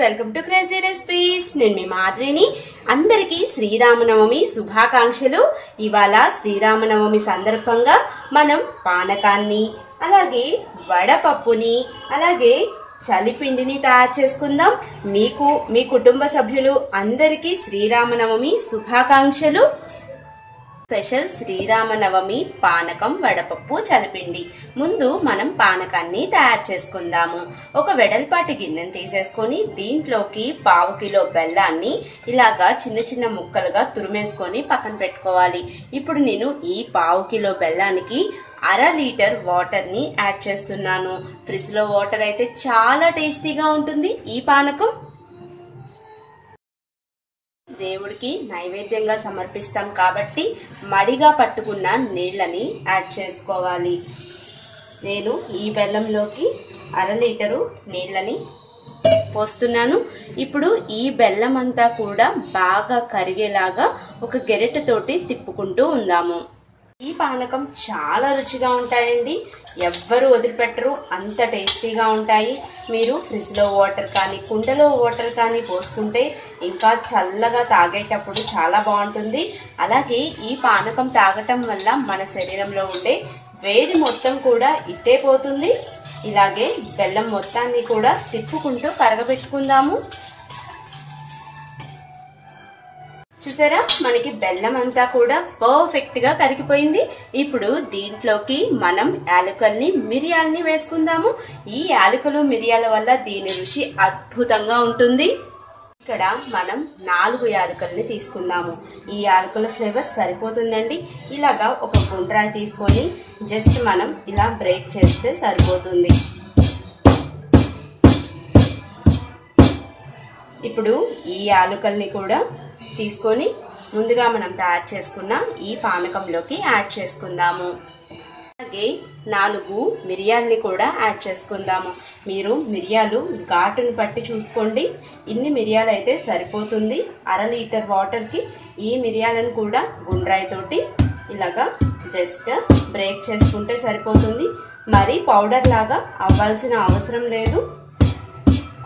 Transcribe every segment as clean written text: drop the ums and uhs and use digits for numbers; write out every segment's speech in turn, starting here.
Welcome to crazy recipes. నేను మీ మాద్రిని. అందరికీ శ్రీరామనవమి శుభాకాంక్షలు. ఇవాళ శ్రీరామనవమి సందర్భంగా మనం పానకాన్ని, అలాగే వడపప్పుని, అలాగే చలిపిండిని తయారు చేసుకుందాం. మీకు మీ కుటుంబ సభ్యులు అందరికీ శ్రీరామనవమి శుభాకాంక్షలు. స్పెషల్ శ్రీరామనవమి పానకం, వడపప్పు, చలిపిండి. ముందు మనం పానకాన్ని తయారు చేసుకుందాము. ఒక వెడల్పాటి గిన్నెను తీసేసుకొని దీంట్లోకి 1/2 కిలో బెల్లాన్ని ఇలాగా చిన్న చిన్న ముక్కలుగా తురిమేసుకొని పక్కన పెట్టుకోవాలి. ఇప్పుడు నేను ఈ 1/2 కిలో బెల్లానికి 1/2 లీటర్ వాటర్ ని యాడ్ చేస్తున్నాను. ఫ్రిడ్జ్ లో వాటర్ అయితే చాలా టేస్టీగా ఉంటుంది ఈ పానకం. దేవుడికి నైవేద్యంగా సమర్పిస్తాం కాబట్టి మడిగా పట్టుకున్న నీళ్ళని యాడ్ చేసుకోవాలి. నేను ఈ బెల్లంలోకి 1/2 లీటరు నీళ్ళని పోస్తున్నాను. ఇప్పుడు ఈ బెల్లం అంతా కూడా బాగా కరిగేలాగా ఒక గెరిటతోటి తిప్పుకుంటూ ఉందాము. ఈ పానకం చాలా రుచిగా ఉంటాయండి. ఎవ్వరు వదిలిపెట్టరు, అంత టేస్టీగా ఉంటాయి. మీరు ఫ్రిడ్జ్ లో వాటర్ కానీ కుండలో వాటర్ కానీ పోస్తుంటే ఇంకా చల్లగా తాగేటప్పుడు చాలా బాగుంటుంది. అలాగే ఈ పానకం తాగటం వల్ల మన శరీరంలో ఉండే వేడి మొత్తం కూడా ఇట్టే పోతుంది. ఇలాగే బెల్లం మొత్తాన్ని కూడా తిప్పుకుంటూ కరగబెట్టుకుందాము. చూసారా, మనకి బెల్లం అంతా కూడా పర్ఫెక్ట్ గా కరిగిపోయింది. ఇప్పుడు దీంట్లోకి మనం యాలకుల్ని, మిరియాలని వేసుకుందాము. ఈ యాలకులు, మిరియాల వల్ల దీని రుచి అద్భుతంగా ఉంటుంది. ఇక్కడ మనం 4 యాలకుల్ని తీసుకుందాము. ఈ యాలకుల ఫ్లేవర్ సరిపోతుందండి. ఇలాగా ఒక గుండ్రాయి తీసుకొని జస్ట్ మనం ఇలా బ్రేక్ చేస్తే సరిపోతుంది. ఇప్పుడు ఈ యాలకుల్ని కూడా తీసుకొని ముందుగా మనం తయారు చేసుకున్న ఈ పానకంలోకి యాడ్ చేసుకుందాము. అలాగే 4 మిరియాలని కూడా యాడ్ చేసుకుందాము. మీరు మిరియాలు ఘాటును పట్టి చూసుకోండి. ఇన్ని మిరియాలు అయితే సరిపోతుంది. 1/2 లీటర్ వాటర్కి ఈ మిరియాలను కూడా గుండ్రాయితోటి ఇలాగా జస్ట్ బ్రేక్ చేసుకుంటే సరిపోతుంది. మరి పౌడర్ లాగా అవ్వాల్సిన అవసరం లేదు.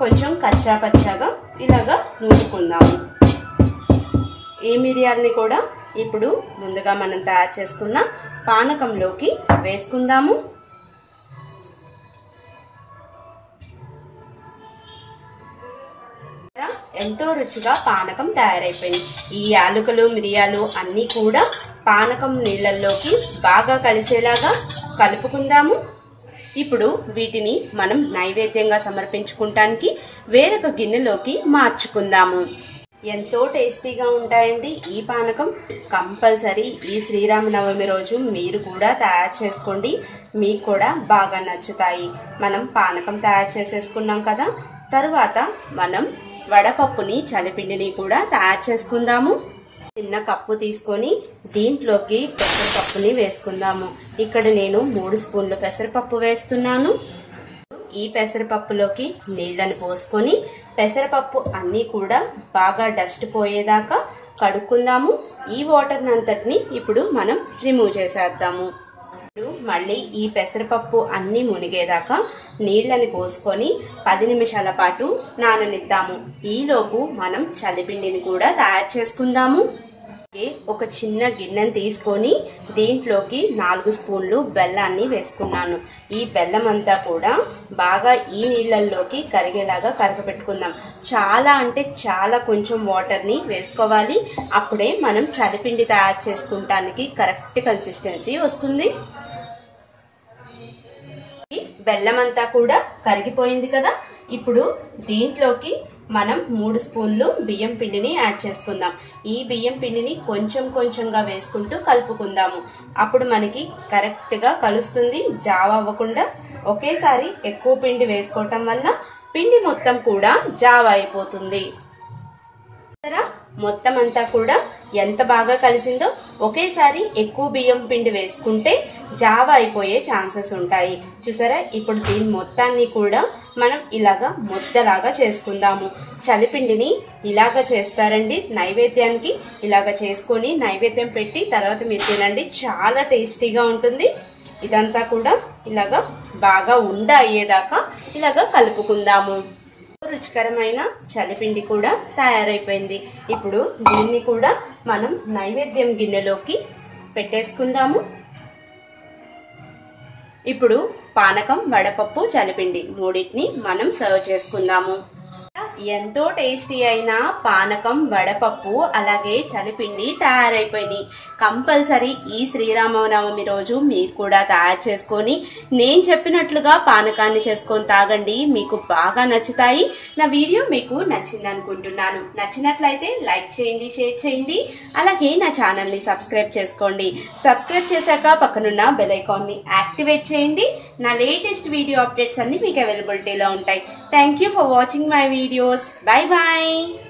కొంచెం కచ్చా పచ్చాగా ఇలాగా నూరుకుందాము. ఈ మిరియాలని కూడా ఇప్పుడు ముందుగా మనం తయారు చేసుకున్న పానకంలోకి వేసుకుందాము. ఎంతో రుచిగా పానకం తయారైపోయింది. ఈ యాలకులు, మిరియాలు అన్నీ కూడా పానకం నీళ్ళల్లోకి బాగా కలిసేలాగా కలుపుకుందాము. ఇప్పుడు వీటిని మనం నైవేద్యంగా సమర్పించుకుంటానికి వేరొక గిన్నెలోకి మార్చుకుందాము. ఎంతో టేస్టీగా ఉంటాయండి ఈ పానకం. కంపల్సరీ ఈ శ్రీరామనవమి రోజు మీరు కూడా తయారు చేసుకోండి. మీకు కూడా బాగా నచ్చుతాయి. మనం పానకం తయారు చేసేసుకున్నాం కదా, తరువాత మనం వడపప్పుని, చలిపిండిని కూడా తయారు చేసుకుందాము. చిన్న కప్పు తీసుకొని దీంట్లోకి పెసరపప్పుని వేసుకుందాము. ఇక్కడ నేను 3 స్పూన్లు పెసరపప్పు వేస్తున్నాను. ఈ పెసరపప్పులోకి నీళ్ళని పోసుకొని పెసరపప్పు అన్నీ కూడా బాగా డస్ట్ పోయేదాకా కడుక్కుందాము. ఈ వాటర్ అంతటిని ఇప్పుడు మనం రిమూవ్ చేసేద్దాము. మళ్ళీ ఈ పెసరపప్పు అన్నీ మునిగేదాకా నీళ్ళని పోసుకొని 10 నిమిషాల పాటు నాననిద్దాము. ఈలోపు మనం చలిపిండిని కూడా తయారు చేసుకుందాము. ఒక చిన్న గిన్నెని తీసుకొని దీంట్లోకి 4 స్పూన్లు బెల్లాన్ని వేసుకున్నాను. ఈ బెల్లం అంతా కూడా బాగా ఈ నీళ్ళల్లోకి కరిగేలాగా కరగబెట్టుకుందాం. చాలా అంటే చాలా కొంచెం వాటర్ని వేసుకోవాలి. అప్పుడే మనం చలిపిండి తయారు చేసుకుంటానికి కరెక్ట్ కన్సిస్టెన్సీ వస్తుంది. బెల్లం అంతా కూడా కరిగిపోయింది కదా. ఇప్పుడు దీంట్లోకి మనం 3 స్పూన్లు బియ్యం పిండిని యాడ్ చేసుకుందాం. ఈ బియ్యం పిండిని కొంచెం కొంచెంగా వేసుకుంటూ కలుపుకుందాము. అప్పుడు మనకి కరెక్ట్ గా కలుస్తుంది, జావ అవ్వకుండా. ఒకేసారి ఎక్కువ పిండి వేసుకోవటం వల్ల పిండి మొత్తం కూడా జావ అయిపోతుంది. మొత్తం అంతా కూడా ఎంత బాగా కలిసిందో. ఒకేసారి ఎక్కువ బియ్యం పిండి వేసుకుంటే జావ అయిపోయే ఛాన్సెస్ ఉంటాయి. చూసారా, ఇప్పుడు దీని మొత్తాన్ని కూడా మనం ఇలాగా ముద్దలాగా చేసుకుందాము. చలిపిండిని ఇలాగా చేస్తారండి నైవేద్యానికి. ఇలాగా చేసుకొని నైవేద్యం పెట్టి తర్వాత మీరు తినండి, చాలా టేస్టీగా ఉంటుంది. ఇదంతా కూడా ఇలాగా బాగా ఉండ అయ్యేదాకా ఇలాగా కలుపుకుందాము. రుచికరమైన చలిపిండి కూడా తయారైపోయింది. ఇప్పుడు దీన్ని కూడా మనం నైవేద్యం గిన్నెలోకి పెట్టేసుకుందాము. ఇప్పుడు పానకం, వడపప్పు, చలిపిండి మూడింటిని మనం సర్వ్ చేసుకుందాము. ఎంతో టేస్టీ అయిన పానకం, వడపప్పు అలాగే చలిపిండి తయారైపోయినాయి. కంపల్సరీ ఈ శ్రీరామనవమి రోజు మీరు కూడా తయారు చేసుకొని నేను చెప్పినట్లుగా పానకాన్ని చేసుకొని తాగండి. మీకు బాగా నచ్చుతాయి. నా వీడియో మీకు నచ్చింది అనుకుంటున్నాను. నచ్చినట్లయితే లైక్ చేయండి, షేర్ చేయండి. అలాగే నా ఛానల్ ని సబ్స్క్రైబ్ చేసుకోండి. సబ్స్క్రైబ్ చేశాక పక్కనున్న బెల్ ఐకాన్ ని యాక్టివేట్ చేయండి. నా లేటెస్ట్ వీడియో అప్డేట్స్ అన్ని మీకు అవైలబిలిటీలో ఉంటాయి. Thank you for watching my videos. Bye bye.